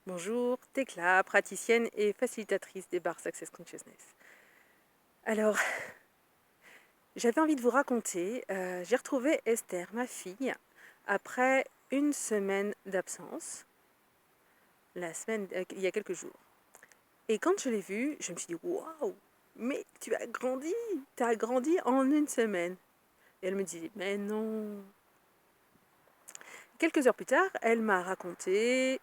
Bonjour, Tekla, praticienne et facilitatrice des Bars Access Consciousness. Alors, j'avais envie de vous raconter, j'ai retrouvé Esther, ma fille, après une semaine d'absence, il y a quelques jours. Et quand je l'ai vue, je me suis dit, waouh, mais tu as grandi en une semaine. Et elle me dit, mais non. Quelques heures plus tard, elle m'a raconté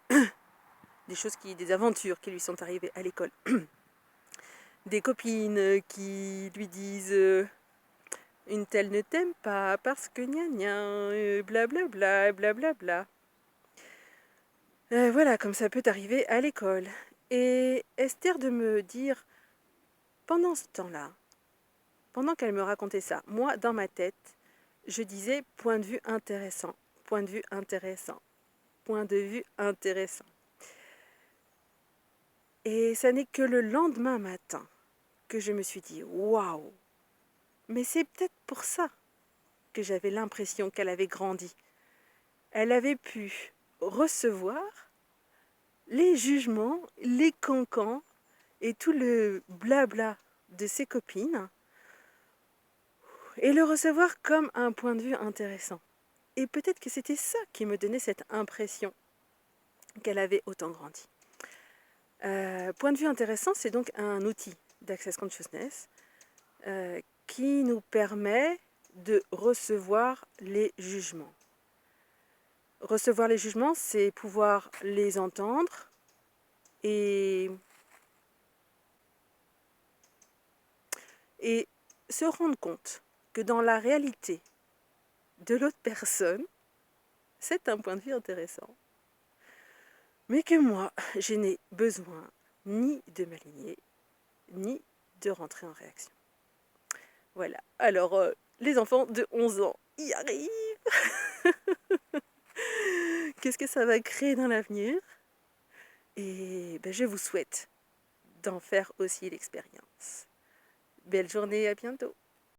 des aventures qui lui sont arrivées à l'école. Des copines qui lui disent une telle ne t'aime pas parce que gna gna, blablabla, blablabla. Voilà, comme ça peut arriver à l'école. Et Esther de me dire, pendant ce temps-là, pendant qu'elle me racontait ça, moi, dans ma tête, je disais point de vue intéressant, point de vue intéressant, point de vue intéressant. Et ça n'est que le lendemain matin que je me suis dit, waouh, mais c'est peut-être pour ça que j'avais l'impression qu'elle avait grandi. Elle avait pu recevoir les jugements, les cancans et tout le blabla de ses copines et le recevoir comme un point de vue intéressant. Et peut-être que c'était ça qui me donnait cette impression qu'elle avait autant grandi. Point de vue intéressant, c'est donc un outil d'Access Consciousness qui nous permet de recevoir les jugements. Recevoir les jugements, c'est pouvoir les entendre et se rendre compte que dans la réalité de l'autre personne, c'est un point de vue intéressant. Mais que moi, je n'ai besoin ni de m'aligner, ni de rentrer en réaction. Voilà. Alors, les enfants de 11 ans y arrivent. Qu'est-ce que ça va créer dans l'avenir? Et je vous souhaite d'en faire aussi l'expérience. Belle journée, à bientôt.